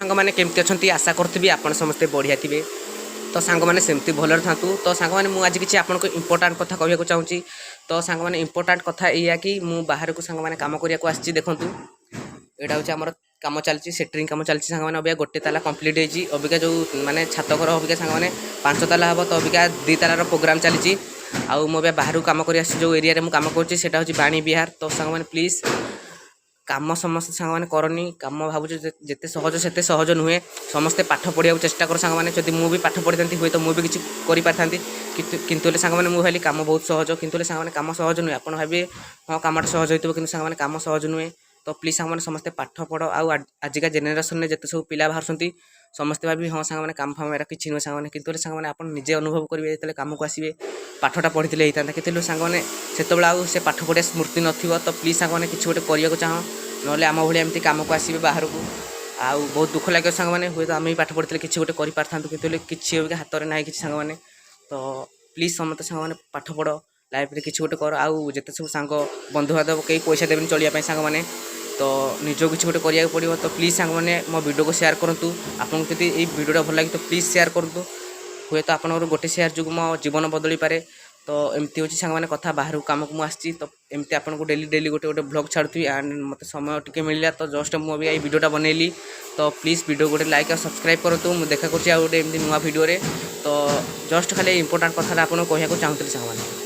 सांग मैंने केमती अच्छा आशा करी आप समस्ते बढ़िया थे तो सांग मैंने सेमती भलर था तो सांग मैंने मुझे किसी आपको इंपोर्टाट कथा कहूँ चाहूँगी तो सांग मैंने इंपोर्टाट कथा या कि मुझे बाहर को सांग मैंने कम करने आसी देखूँ यहाँ हूँ आम कम चलती सेटरिंग कम चलती सांग मैंने अबिका गोटे ताला कम्प्लीट होती अबिका जो मैंने छात घर अबिका सांग मैंने 5 ताला हम तो अबिका 2 तालार प्रोग्राम चली आउ मुझे बाहर कम कर जो एरिया कम कर बाणी विहार तो सांग मैंने प्लीज कम समस्त सांग मैंने करनी कम भावुँ जिते सहज से सहज नुहे समस्ते पाठ पढ़ा चेष्टा कर सांग मैंने जब मुझे पाठ पढ़ी था हुए तो मुझे किसी कर किंतु सांग मैंने मुझे भाई कम बहुत सहज किंतु सांग मैंने कम सहज नुहे आप भावे हाँ कम सहज होती कि सांग मैंने कम सहज नुहे तो प्लीज सांग मैंने समस्ते पाठ पढ़ आजिका जेनेरेशन में जिते सब पिला बाहर समस्ते भावी हाँ सांग मैंने काम फाम किसी नुहे सांग मैंने किंतु सांग मैंने आप निजे अनुभव करेंगे जो कम को आसवे पाठटा पढ़ी होता कि सांग मैंने से आउ से पाठ पढ़िया स्मृति नथिबो तो प्लीज सांग मैंने किसी गोटे करने चाह ना आम भाई एमती कम को आसवे बाहर को आउ बहुत दुख लगे सांग मैंने हुए तो आम भी पाठ पढ़ी किसी गोटे कर कि किसी हाथ में ना कि सांग मैंने तो प्लीज समस्त सांग मैंने पाठ पढ़ लाइफ में किसी गोटे कर आउ जिते सब सांग बंधु बांधव कई पैसा देवे चलिए सांग मैंने तो निज किसी गोटे करा पड़ो तो प्लीज सांग मैंने मो वीडियो को शेयर करूँ आपको जब ये वीडियोटा भल लगे तो प्लीज शेयर करूँ हुए तो आपंकर गोटे शेयर जो मो जीवन बदली पारे तो एमती होची सांग मैंने कथा बाहर कम को मुझे तो एमती आपको डेली डेली गोटे गोटे ब्लॉग छाड़ी एंड मत समय टी मिलला तो जस्ट मुझे वीडियोटा बनैली तो प्लीज वीडियो गोटे लाइक और सब्सक्राइब करूँ मुझे देखा करें गोटे एमती नुआ वीडियो तो जस्ट खाली इंपोर्टाट कथा आपको कहूँ चाहूँगी सांग मैंने।